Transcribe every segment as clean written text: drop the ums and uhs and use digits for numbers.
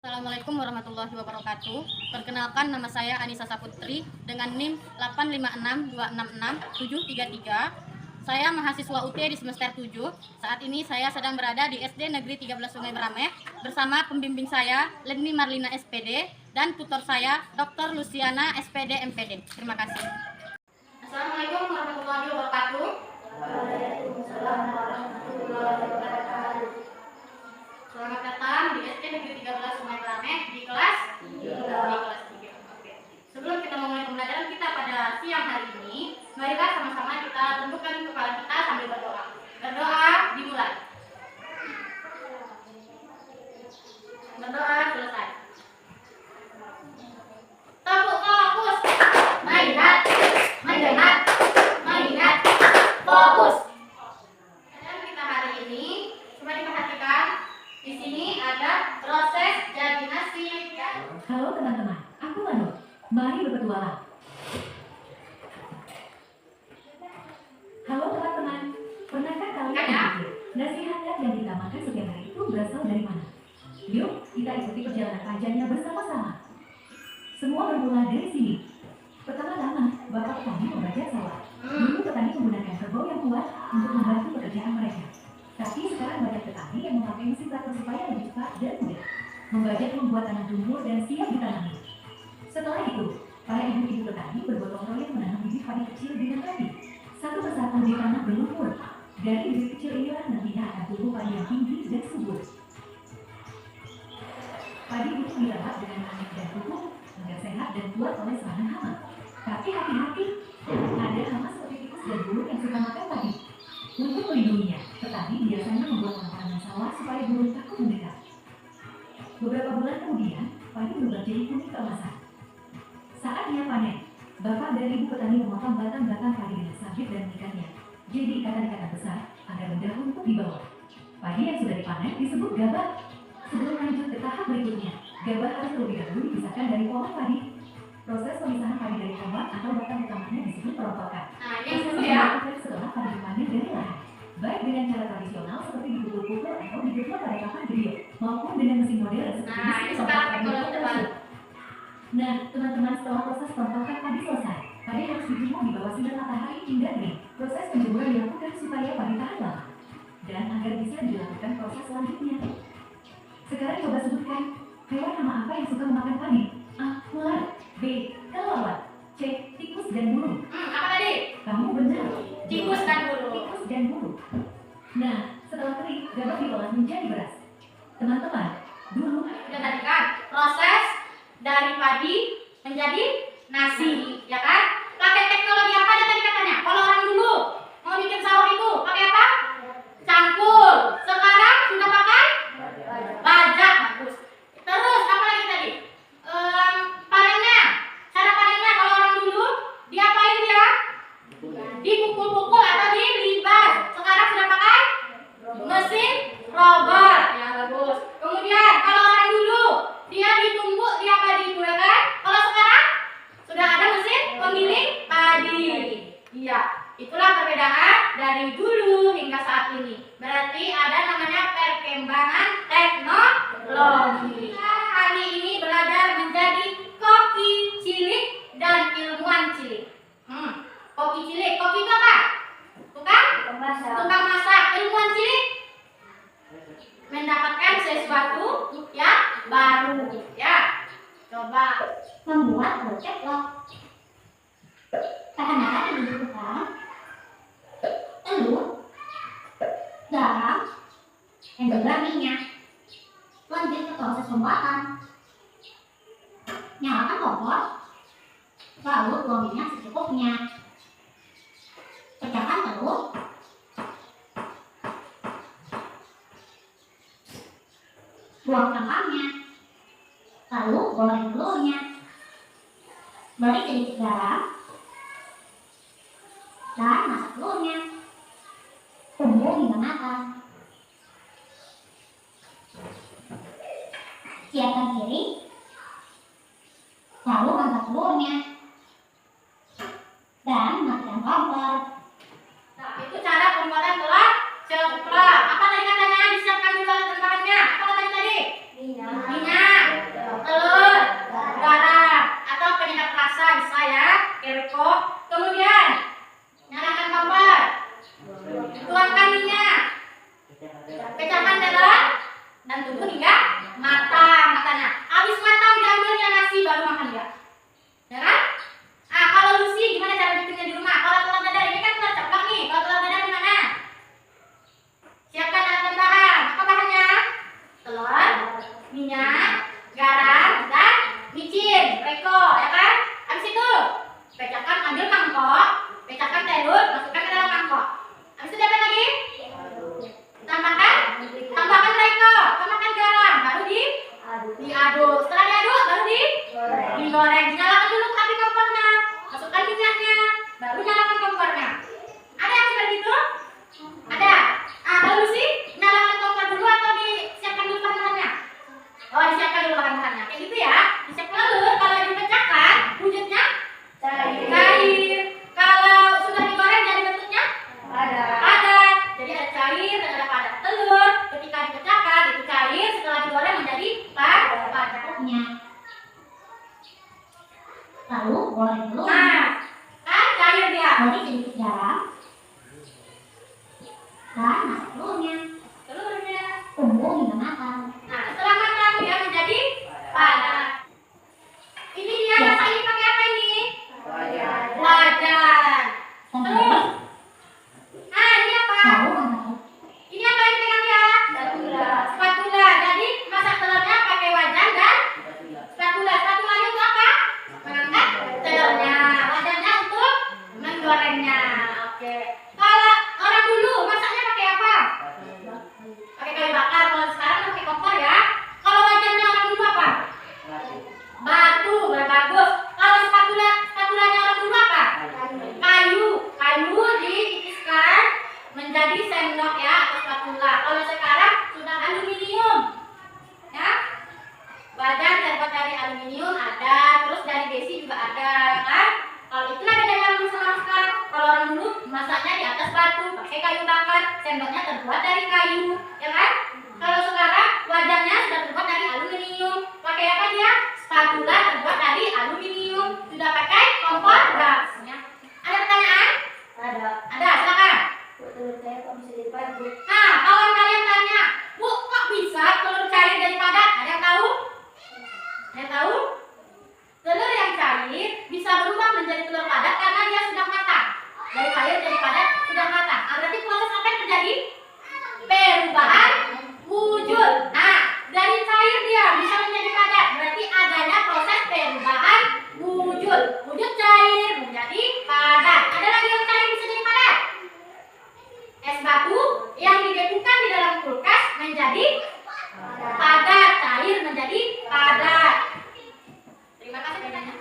Assalamualaikum warahmatullahi wabarakatuh. Perkenalkan, nama saya Anissa Saputri dengan NIM 856266733. Saya mahasiswa UT di semester 7. Saat ini saya sedang berada di SD Negeri 13 Sungai Berameh bersama pembimbing saya Lenny Marlina SPD dan tutor saya Dr. Luciana SPD MPD. Terima kasih. Assalamualaikum warahmatullahi wabarakatuh. Waalaikumsalam warahmatullahi wabarakatuh. Selamat datang di SD Negeri 13 Sungai Berameh di kelas 3. Oke. Sebelum kita memulai pembelajaran kita pada siang hari ini, marilah sama-sama kita tundukkan kepala kita sambil berdoa. Berdoa dimulai. Berdoa selesai. Tepuk fokus. Mainat, mainat, mainat, fokus. Dan kita hari ini coba diperhatikan. Di sini ada proses jadi nasi. Halo teman-teman, aku Manu. Mari berpetualang. Halo teman-teman, pernahkah kalian berpikir nasi hangat yang kita makan setiap hari itu berasal dari mana? Yuk, kita ikuti perjalanan panjangnya bersama-sama. Semua bermula dari sini. Pertama-tama, Bapak petani membajak sawah. Dulu petani menggunakan kerbau yang kuat untuk membantu pekerjaan mereka. Tapi sekarang banyak petani yang memakai mesin traktor supaya lebih cepat dan mudah. Membajak membuat tanah gembur dan siap ditanami. Setelah itu, para ibu-ibu petani bergotong royong menanam bibit padi kecil dengan rapi. Satu persatu di tanah berlumpur. Dari bibit kecil inilah nantinya akan tumbuh padi yang tinggi dan subur. Padi butuh dirawat dengan baik dan pupuk agar sehat dan kuat oleh serangan hama. Tapi hati-hati, ada hama seperti tikus dan burung yang suka makan padi. Untuk melindunginya, petani biasanya membuat penanaman sawah supaya burung takut mendekat. Beberapa bulan kemudian, padi berubah jadi kuning keemasan. Saatnya panen. Bapak dan ibu petani memotong batang-batang padi dengan sabit dan mengikatnya jadi ikatan-ikatan besar agar mudah untuk dibawa. Padi yang sudah dipanen disebut gabah. Sebelum lanjut ke tahap berikutnya, gabah harus terlebih dahulu dipisahkan dari pohon padi. Proses pemisahan padi dari tomat atau batang utamanya disebut perotokan. Proses dilakukan setelah padi dipanen dari lahan, baik dengan cara tradisional seperti dipukul-pukul atau digeprek pada papan griot, maupun dengan mesin modern seperti mesin perotokan. Nah, teman-teman, setelah proses perotokan padi selesai, padi harus dijemur di bawah sinar matahari hingga kering. Proses penjemuran dilakukan supaya padi tahan lama dan agar bisa dilakukan proses selanjutnya. Sekarang coba sebutkan hewan nama apa yang suka memakan padi? A. Ular. B. Kelelawar. C. Tikus dan burung. Apa tadi? Kamu benar. Tikus dan burung. Tikus dan burung. Nah, setelah kering, gabah diolah menjadi beras. Teman-teman, dulu Kita tadi kan proses dari padi menjadi nasi, ya kan? Pakai teknologi apa aja tadi katanya? Kalau orang dulu mau bikin sahur itu pakai apa? Cangkul. Sekarang sudah pakai bajak. Bagus. Terus apa lagi tadi? Panennya. Cara panennya kalau orang dulu diapain dia? Dipukul-pukul atau dilibas. Sekarang sudah pakai mesin robot. Ya, bagus. Kemudian kalau orang dulu dia ditumbuk tiap padi itu, ya kan? Kalau sekarang sudah ada mesin penggiling padi. Iya, itulah perbedaan dari dulu hingga saat ini. Berarti ada namanya perkembangan teknologi. Kita hari ini belajar menjadi koki cilik dan ilmuwan cilik. Koki cilik, koki itu apa? Tukang masak. Ilmuwan cilik mendapatkan sesuatu yang baru, ya. Coba Membuat berceplok. Bahan-bahan yang dibutuhkan: telur, garam, dan juga minyak. Lanjut ke proses pembuatan. Nyalakan kompor, lalu tuang minyak secukupnya. Pecahkan telur, buang sampahnya, lalu goreng telurnya. Beri sedikit garam dan masak telurnya. Tunggu hingga matang. Siapkan piring, lalu angkat telurnya dan matikan kompor. Nah, itu cara pembuatan telur ceplok. Apa tadi katanya? Disiapkan dulu bahan-bahannya. Apa tadi? Minyak. garam, dan micin, reko, ya kan? Habis itu, pecahkan, ambil mangkok, pecahkan telur, masukkan ke dalam mangkok. Habis itu apa lagi? Tambahkan reko, tambahkan garam, baru diaduk. Setelah diaduk, baru digoreng. Dinyalakan dulu api kompornya, masukkan minyaknya, baru nyalakan kompornya. Ada yang seperti itu? Ada. Kalau sih, nyalakan kompor dulu atau disiapkan dulu bahan-bahannya? Oh, disiapkan dulu bahan-bahannya. Kayak gitu ya. Disiapkan dulu. Kalau dipecahkan, wujudnya cair. Kalau sudah digoreng jadi bentuknya padat. Jadi ada cair dan ada padat. Telur ketika dipecahkan itu cair, setelah digoreng menjadi padat. Lalu goreng telur. Nah, kan cair dia. Beri sedikit garam. Dan masak telurnya. Telurnya. Tunggu hingga matang. Nah, setelah matang dia menjadi padat. Ini dia masak ini pakai apa ini? Wajan. Terus. Ah, ini apa? Lalu matang. Ini apa yang pegang dia? Spatula. Jadi masak telurnya pakai wajan dan spatula. Spatulanya untuk apa? Mengangkat telurnya. Wajannya untuk menggorengnya. Oke. Kalau orang dulu masaknya pakai apa? Pakai kayu bakar. Kalau sekarang pakai kompor ya. Kalau wajannya orang dulu apa? Batu. Bagus. Kalau spatulanya orang dulu apa? Kayu ditipiskan menjadi sendok ya atau spatula. Kalau sekarang sudah aluminium, ya. Wajan terbuat dari aluminium ada, terus dari besi juga ada, ya kan? Kalau itulah bedanya dulu sama sekarang. Kalau orang dulu masaknya di atas batu, pakai kayu bakar, sendoknya terbuat dari kayu, ya kan? Kalau sekarang wajannya sudah terbuat dari aluminium, pakai apa dia? Spatula terbuat dari aluminium, sudah pakai kompor gas. Ya. Ada pertanyaan? Ada, silakan. Nah, kawan kalian tanya, Bu, kok bisa telur cair jadi padat? Ada yang tahu? Ada yang tahu? Telur yang cair bisa berubah menjadi telur padat karena dia sudah matang. Dari cair jadi padat sudah matang. Berarti proses apa yang terjadi? Perubahan wujud. Nah, dari cair dia bisa menjadi padat. Berarti adanya proses perubahan wujud. Wujud cair menjadi padat. Ada lagi yang cair bisa jadi padat? Es batu yang dibekukan di dalam kulkas menjadi padat, cair menjadi padat. Terima kasih bedanya.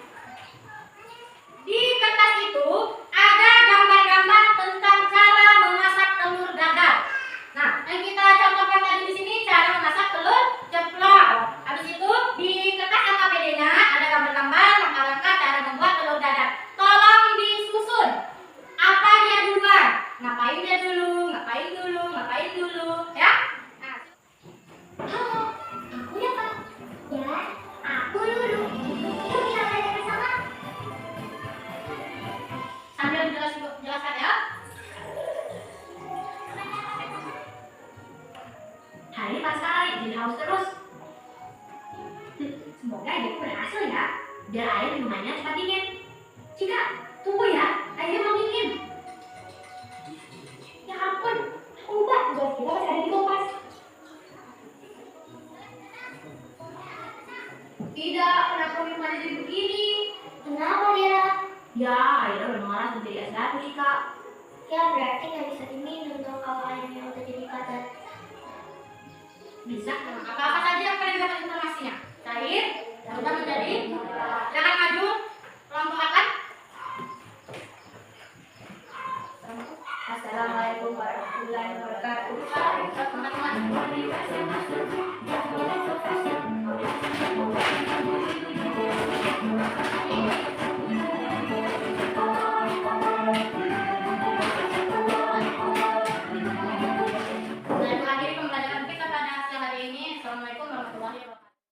Di kertas itu ada gambar-gambar tentang cara memasak telur dadar. Nah, yang kita contohkan tadi di sini cara memasak telur ceplok. Habis itu di kertas AKPD-nya ada gambar-gambar langkah-langkah cara membuat telur dadar. Tolong disusun. Apa dia duluan? Ngapain dia dulu? Ngapain dulu? Ya? Nah. Halo, aku ya Pak. Ya, aku Lulu. Yuk kita belajar bersama. Sambil jelaskan ya. Hari pas kali jadi haus terus. Semoga ibu berhasil ya, biar air minumannya cepat dingin. Cika, tunggu ya, airnya mau dingin. Ya ampun, aku lupa tugas kita masih ada di kulkas. Tidak, kenapa minumannya jadi begini? Kenapa dia? Ya, airnya udah mengarah menjadi es batu, Cika. Ya berarti nggak bisa diminum dong kalau airnya udah jadi padat. Bisa? Apa-apa saja yang kalian dapat informasi